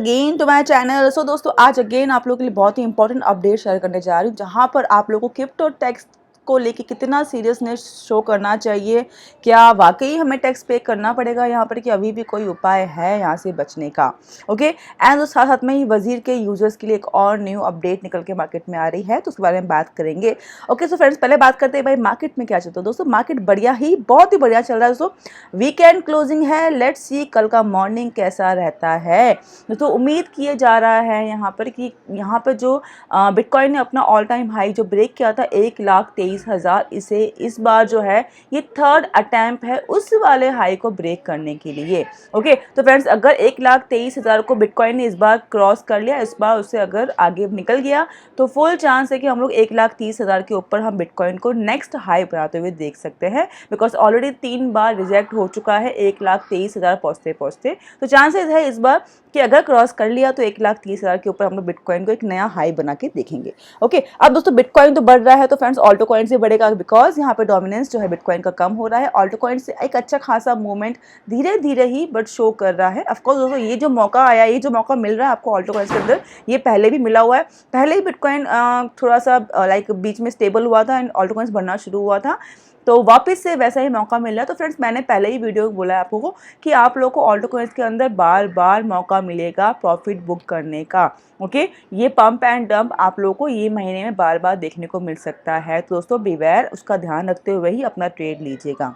Again to my channel. So दोस्तों, आज again आप लोगों के लिए बहुत ही इंपॉर्टेंट अपडेट शेयर करने जा रही हूँ, जहाँ पर आप लोगों को क्रिप्टो टैक्स को लेके कितना सीरियसनेस शो करना चाहिए। क्या वाकई हमें टैक्स पे करना पड़ेगा यहाँ पर, कि अभी भी कोई उपाय है यहाँ से बचने का। ओके, एंड साथ साथ में ही वजीर के यूजर्स के लिए एक और न्यू अपडेट निकल के मार्केट में आ रही है, तो उसके बारे में बात करेंगे। ओके सो फ्रेंड्स, पहले बात करते हैं भाई मार्केट में क्या चलता है। दोस्तों मार्केट बढ़िया ही, बहुत ही बढ़िया चल रहा है दोस्तों। वीकेंड क्लोजिंग है, लेट्स सी कल का मॉर्निंग कैसा रहता है। तो उम्मीद किए जा रहा है यहाँ पर कि यहाँ पर जो बिटकॉइन ने अपना ऑल टाइम हाई जो ब्रेक किया था 1,23,000, इसे इस बार जो है ये थर्ड अटैम्प्ट है उस वाले हाई को ब्रेक करने के लिए। ओके, तो फ्रेंड्स अगर 1,23,000 को बिटकॉइन ने इस बार क्रॉस कर लिया, इस बार उससे अगर आगे निकल गया तो फुल चांस है कि हम लोग 1,30,000 के ऊपर हम बिटकॉइन को नेक्स्ट हाई बनाते हुए देख सकते हैं। बिकॉज ऑलरेडी 3 बार रिजेक्ट हो चुका है 1,23,000 पहुँचते पहुँचते। तो चांसेस है इस बार कि अगर क्रॉस कर लिया तो 1,30,000 के ऊपर हम लोग बिटकॉइन को एक नया हाई बना के देखेंगे। ओके, अब दोस्तों बिटकॉइन तो बढ़ रहा है, तो फ्रेंड्स ऑल्टो कॉइन से बढ़ेगा, बिकॉज यहाँ पे डोमिनेंस जो है बिटकॉइन का कम हो रहा है। ऑल्टो कॉइन से एक अच्छा खासा मूवमेंट धीरे धीरे ही बट शो कर रहा है। ऑफकोर्स दोस्तों ये जो मौका आया, ये जो मौका मिल रहा है आपको ऑल्टो कॉइन के अंदर, ये पहले भी मिला हुआ है। पहले ही बिटकॉइन थोड़ा सा लाइक बीच में स्टेबल हुआ था एंड ऑल्टो कॉइन्स बढ़ना शुरू हुआ था, तो वापस से वैसा ही मौका मिल रहा है। तो फ्रेंड्स मैंने पहले ही वीडियो में बोला है आपको को कि आप लोगों को ऑल्टो कॉइन्स के अंदर बार बार मौका मिलेगा प्रॉफिट बुक करने का। ओके, ये पंप एंड डंप आप लोगों को ये महीने में बार बार देखने को मिल सकता है, तो दोस्तों बिवेयर, उसका ध्यान रखते हुए ही अपना ट्रेड लीजिएगा।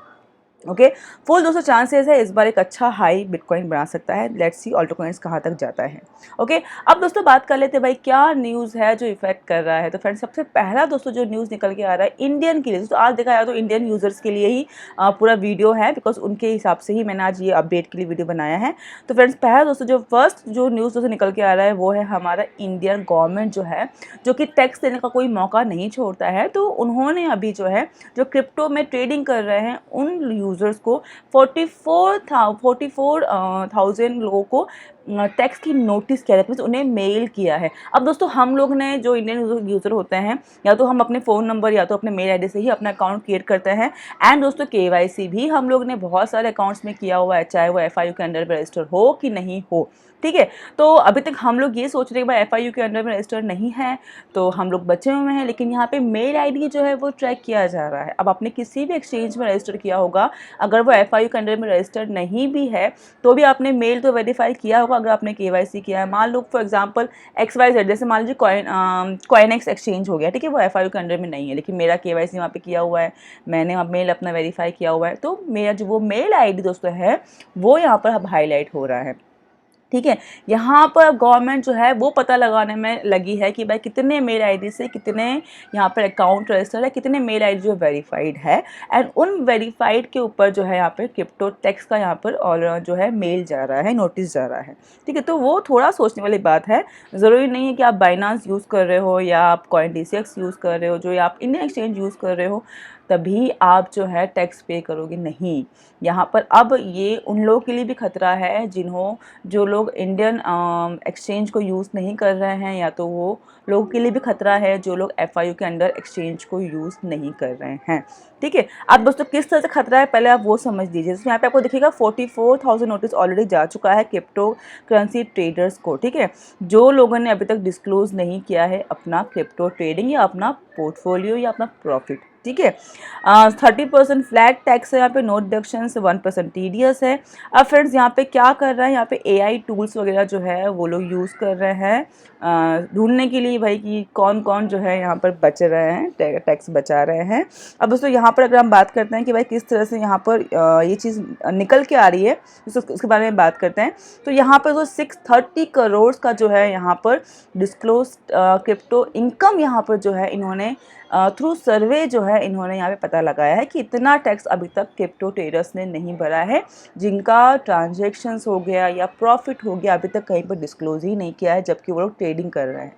ओके, फुल दोस्तों चांसेस है इस बार एक अच्छा हाई बिटकॉइन बना सकता है। लेट्स सी ऑल्टो कॉइन्स कहाँ तक जाता है। ओके, अब दोस्तों बात कर लेते हैं भाई क्या न्यूज़ है जो इफेक्ट कर रहा है। तो फ्रेंड्स सबसे पहला दोस्तों जो न्यूज़ निकल के आ रहा है इंडियन के लिए, दोस्तों आज देखा जाए तो इंडियन यूजर्स के लिए ही पूरा वीडियो है, बिकॉज उनके हिसाब से ही मैंने आज ये अपडेट के लिए वीडियो बनाया है। तो फ्रेंड्स पहला दोस्तों जो फर्स्ट जो न्यूज़ दोस्तों निकल के आ रहा है वो है हमारा इंडियन गवर्नमेंट जो है, जो कि टैक्स देने का कोई मौका नहीं छोड़ता है। तो उन्होंने अभी जो है जो क्रिप्टो में ट्रेडिंग कर रहे हैं उन यूजर्स को 44,000 लोगों को टैक्स की नोटिस किया जाता है, उन्हें मेल किया है। अब दोस्तों हम लोग ने जो इंडियन यूज़र होते हैं, या तो हम अपने फ़ोन नंबर या तो अपने मेल आईडी से ही अपना अकाउंट क्रिएट करते हैं। एंड दोस्तों केवाईसी भी हम लोग ने बहुत सारे अकाउंट्स में किया हुआ है, चाहे वो एफआईयू के अंडर में रजिस्टर हो कि नहीं हो। ठीक है, तो अभी तक हम लोग ये सोच रहे हैं कि भाई एफआईयू के अंडर में रजिस्टर नहीं है तो हम लोग बचे हुए हैं, लेकिन यहाँ पे मेल आईडी जो है वो ट्रैक किया जा रहा है। अब आपने किसी भी एक्सचेंज में रजिस्टर किया होगा, अगर वो एफआईयू के अंडर में रजिस्टर्ड नहीं भी है तो भी आपने मेल तो वेरीफाई किया होगा अगर आपने केवाईसी किया है। मान लो फॉर एग्जांपल XYZ, जैसे मान लीजिए कॉइनएक्स एक्सचेंज हो गया, ठीक है, वो एफआईयू के अंडर में नहीं है, लेकिन मेरा केवाईसी वहाँ पे किया हुआ है, मैंने मेल अपना वेरीफाई किया हुआ है, तो मेरा जो वो मेल आईडी दोस्तों है वो यहाँ पर अब हाईलाइट हो रहा है। ठीक है, यहाँ पर गवर्नमेंट जो है वो पता लगाने में लगी है कि भाई कितने मेल आईडी से कितने यहाँ पर अकाउंट रजिस्टर है, कितने मेल आईडी जो वेरीफाइड है, एंड उन वेरीफाइड के ऊपर जो है यहाँ पर क्रिप्टो टैक्स का यहाँ पर और जो है मेल जा रहा है, नोटिस जा रहा है। ठीक है, तो वो थोड़ा सोचने वाली बात है। ज़रूरी नहीं है कि आप बाइनांस यूज़ कर रहे हो या आप CoinDCX यूज़ कर रहे हो, जो या आप इंडियन एक्सचेंज यूज़ कर रहे हो तभी आप जो है टैक्स पे करोगे, नहीं। यहाँ पर अब ये उन लोगों के लिए भी खतरा है जो लोग इंडियन एक्सचेंज को यूज़ नहीं कर रहे हैं, या तो वो लोगों के लिए भी खतरा है जो लोग एफआईयू के अंडर एक्सचेंज को यूज़ नहीं कर रहे हैं। ठीक है, अब दोस्तों किस तरह से खतरा है पहले आप वो समझ लीजिए। यहाँ पे आपको दिखेगा 44,000 नोटिस ऑलरेडी जा चुका है क्रिप्टो करेंसी ट्रेडर्स को। ठीक है, जो लोगों ने अभी तक डिस्क्लोज नहीं किया है अपना क्रिप्टो ट्रेडिंग या अपना पोर्टफोलियो या अपना प्रॉफिट। ठीक है, 30% फ्लैट टैक्स है यहाँ पे, नो डिडक्शन, 1% TDS है। अब फ्रेंड्स यहाँ पे क्या कर रहा है, यहाँ पे AI टूल्स वगैरह जो है वो लोग यूज़ कर रहे हैं ढूंढने के लिए भाई कि कौन कौन जो है यहाँ पर बच रहे हैं, टैक्स बचा रहे हैं। अब दोस्तों यहाँ पर अगर हम बात करते हैं कि भाई किस तरह से यहाँ पर ये चीज़ निकल के आ रही है, उसके बारे में बात करते हैं। तो यहाँ पर जो 630 करोड़ का जो है यहाँ पर डिस्क्लोज क्रिप्टो इनकम यहाँ पर जो है इन्होंने थ्रू सर्वे जो है इन्होंने यहाँ पे पता लगाया है कि इतना टैक्स अभी तक क्रिप्टो ट्रेडर्स ने नहीं भरा है, जिनका ट्रांजैक्शंस हो गया या प्रॉफिट हो गया अभी तक कहीं पर डिस्क्लोज ही नहीं किया है, जबकि वो लोग ट्रेडिंग कर रहे हैं।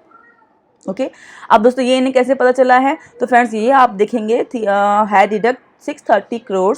ओके, अब दोस्तों ये इन्हें कैसे पता चला है, तो फ्रेंड्स ये आप देखेंगे है deduct 630 crore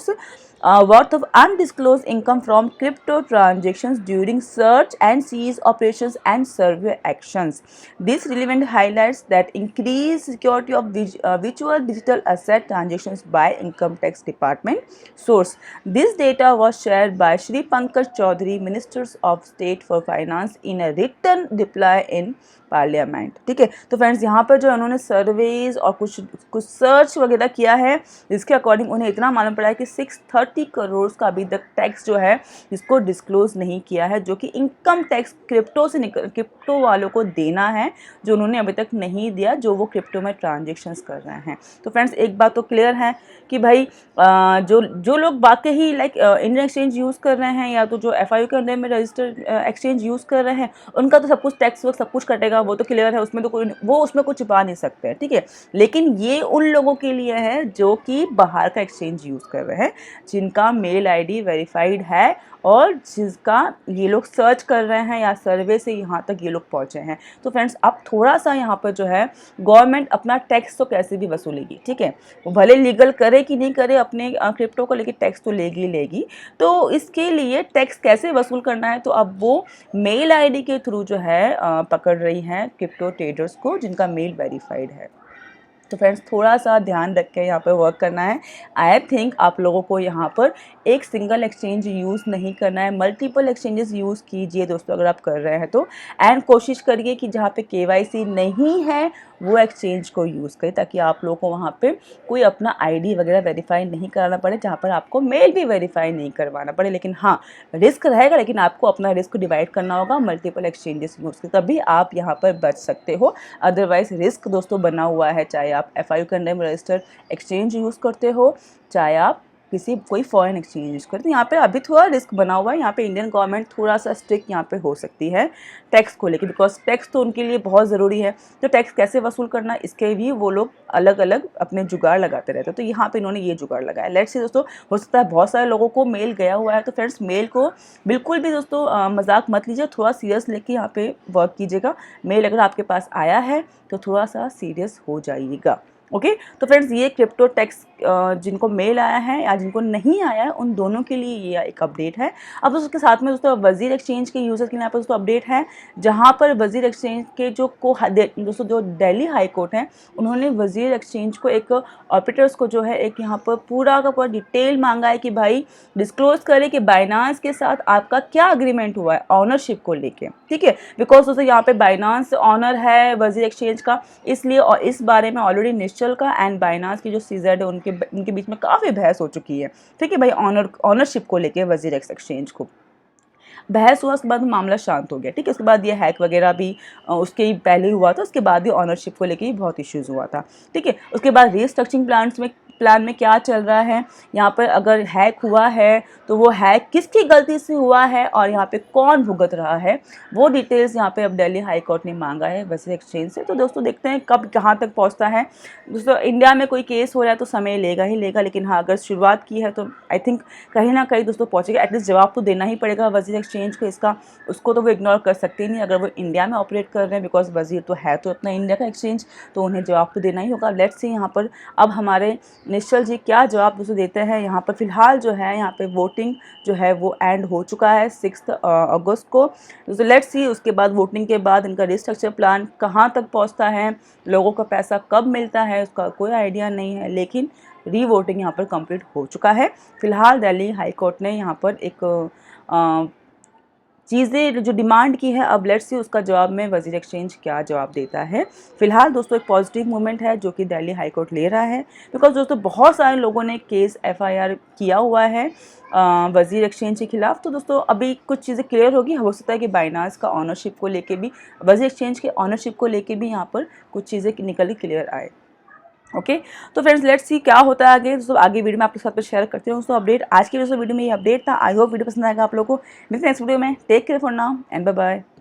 worth of undisclosed income from crypto transactions during search and seize operations and survey actions. This relevant highlights that increased security of virtual digital asset transactions by Income Tax Department. Source: this data was shared by Shri Pankaj Chaudhary, Ministers of State for Finance, in a written reply in parliament. ठीक है, तो friends यहाँ पर जो उन्होंने surveys और कुछ search वगैरह किया है, जिसके अकॉर्डिंग उन्हें इतना मालूम पड़ा है कि 630 करोड़ का अभी तक टैक्स जो है इसको डिस्क्लोज नहीं किया है, जो कि इनकम टैक्स क्रिप्टो वालों को देना है, जो उन्होंने अभी तक नहीं दिया, जो वो क्रिप्टो में ट्रांजेक्शन्स कर रहे हैं। तो फ्रेंड्स एक बात तो क्लियर है कि भाई जो लोग वाकई ही लाइक इंडियन एक्सचेंज यूज़ कर रहे हैं या तो जो FIU के अंदर में रजिस्टर्ड एक्सचेंज यूज़ कर रहे हैं, उनका तो सब कुछ टैक्स वर्क सब कुछ कटेगा, वो तो क्लियर है, उसमें तो कोई वो उसमें कुछ छिपा नहीं सकते हैं। ठीक है, लेकिन ये उन लोगों के लिए है जो कि बाहर का एक्सचेंज यूज़ कर रहे हैं, जिनका मेल ID वेरीफाइड है और जिसका ये लोग सर्च कर रहे हैं या सर्वे से यहाँ तक ये लोग पहुँचे हैं। तो फ्रेंड्स अब थोड़ा सा यहाँ पर जो है गवर्नमेंट अपना टैक्स तो कैसे भी वसूलेगी। ठीक है, वो भले लीगल करे कि नहीं करे अपने क्रिप्टो को, लेकिन टैक्स तो लेगी। तो इसके लिए टैक्स कैसे वसूल करना है, तो अब वो मेल ID के थ्रू जो है पकड़ रही हैं क्रिप्टो ट्रेडर्स को जिनका मेल वेरीफाइड है। तो फ्रेंड्स थोड़ा सा ध्यान रख के यहाँ पर वर्क करना है। आई थिंक आप लोगों को यहाँ पर एक सिंगल एक्सचेंज यूज़ नहीं करना है, मल्टीपल एक्सचेंजेस यूज़ कीजिए दोस्तों अगर आप कर रहे हैं तो। एंड कोशिश करिए कि जहाँ पे KYC नहीं है वो एक्सचेंज को यूज़ करें, ताकि आप लोगों को वहाँ पे कोई अपना ID वगैरह वेरीफाई नहीं कराना पड़े, जहाँ पर आपको मेल भी वेरीफाई नहीं करवाना पड़े। लेकिन हाँ, रिस्क रहेगा, लेकिन आपको अपना रिस्क डिवाइड करना होगा मल्टीपल एक्सचेंजेस यूज़ के, तभी आप यहाँ पर बच सकते हो। अदरवाइज रिस्क दोस्तों बना हुआ है, चाहे आप FIU के अंदर में रजिस्टर्ड एक्सचेंज यूज़ करते हो, चाहे आप कोई फॉरेन एक्सचेंज यूज़ करते हैं। यहाँ पे अभी थोड़ा रिस्क बना हुआ है। यहाँ पे इंडियन गवर्नमेंट थोड़ा सा स्ट्रिक्ट यहाँ पे हो सकती है टैक्स को लेकर, बिकॉज टैक्स तो उनके लिए बहुत ज़रूरी है। तो टैक्स कैसे वसूल करना, इसके भी वो लोग अलग अलग अपने जुगाड़ लगाते रहते हैं। तो यहाँ पे इन्होंने ये जुगाड़ लगाया। लेट्स सी दोस्तों, हो सकता है बहुत सारे लोगों को मेल गया हुआ है, तो फ्रेंड्स मेल को बिल्कुल भी दोस्तों मजाक मत लीजिए, थोड़ा सीरियस लेके यहाँ पे वर्क कीजिएगा। मेल अगर आपके पास आया है तो थोड़ा सा सीरियस हो जाइएगा। ओके, तो फ्रेंड्स ये क्रिप्टो टैक्स जिनको मेल आया है या जिनको नहीं आया है, उन दोनों के लिए ये एक अपडेट है। अब उसके साथ में दोस्तों वजीर एक्सचेंज के यूज़र्स के लिए यहाँ पर दोस्तों अपडेट है, जहाँ पर वजीर एक्सचेंज के दोस्तों जो दिल्ली हाई कोर्ट हैं, उन्होंने वजीर एक्सचेंज को एक ऑपरेटर्स को जो है एक यहाँ पर पूरा का पूरा डिटेल मांगा है कि भाई डिस्क्लोज करें कि बाइनांस के साथ आपका क्या अग्रीमेंट हुआ है ऑनरशिप को लेके। ठीक है, बिकॉज दोस्तों यहाँ पे बाइनांस ऑनर है वजीर एक्सचेंज का, इसलिए और इस बारे में ऑलरेडी निश्चल का एंड बाइनांस की जो सीजेड है उनके बीच में काफ़ी बहस हो चुकी है। ठीक है भाई, ऑनरशिप को लेके वजीर एक्सचेंज को बहस हुआ, उसके बाद मामला शांत हो गया। ठीक है, उसके बाद ये हैक वगैरह भी उसके ही पहले हुआ था, उसके बाद ही ऑनरशिप को लेके ही बहुत इश्यूज़ हुआ था। ठीक है, उसके बाद रीस्ट्रक्चरिंग प्लान में क्या चल रहा है, यहाँ पर अगर हैक हुआ है तो वो हैक किसकी गलती से हुआ है और यहाँ पे कौन भुगत रहा है, वो डिटेल्स यहाँ पे अब दिल्ली हाई कोर्ट ने मांगा है वजीर एक्सचेंज से। तो दोस्तों देखते हैं कब कहाँ तक पहुँचता है। दोस्तों इंडिया में कोई केस हो रहा है तो समय लेगा ही लेगा, लेकिन हाँ अगर शुरुआत की है तो आई थिंक कहीं ना कहीं दोस्तों पहुँचेगा। एटलीस्ट जवाब तो देना ही पड़ेगा वजीर एक्सचेंज को इसका, उसको तो वो इग्नोर कर सकते ही नहीं अगर वो इंडिया में ऑपरेट कर रहे हैं, बिकॉज वजीर तो है तो अपना इंडिया का एक्सचेंज, तो उन्हें जवाब तो देना ही होगा। लेट्स सी यहाँ पर अब हमारे निश्चल जी क्या जवाब दोस्तों देते हैं। यहाँ पर फिलहाल जो है यहाँ पे वोटिंग जो है वो एंड हो चुका है 6 अगस्त को। दोस्तों लेट्स सी उसके बाद वोटिंग के बाद इनका रिस्ट्रक्चर प्लान कहाँ तक पहुँचता है, लोगों को पैसा कब मिलता है उसका कोई आइडिया नहीं है, लेकिन री वोटिंग यहाँ पर कंप्लीट हो चुका है। फिलहाल दिल्ली हाई कोर्ट ने यहाँ पर एक चीज़ें जो डिमांड की है, अब लेट्स सी उसका जवाब में वजीर एक्सचेंज क्या जवाब देता है। फिलहाल दोस्तों एक पॉजिटिव मूवमेंट है जो कि दिल्ली हाई कोर्ट ले रहा है, बिकॉज दोस्तों बहुत सारे लोगों ने केस FIR किया हुआ है वजीर एक्सचेंज के खिलाफ। तो दोस्तों अभी कुछ चीज़ें क्लियर होगी, हो सकता है कि बाइनांस का ऑनरशिप को लेके भी, वजीर एक्सचेंज के ऑनरशिप को लेके भी यहाँ पर कुछ चीज़ें निकल क्लियर आए। ओके, तो फ्रेंड्स लेट्स सी क्या होता है आगे। दोस्तों आगे वीडियो में आपके साथ शेयर करती हूँ दोस्तों अपडेट। आज की दोस्तों वीडियो में ये अपडेट था। आई होप वीडियो पसंद आएगा आप लोगों को। मिलते हैं नेक्स्ट वीडियो में। Take care for now and bye bye.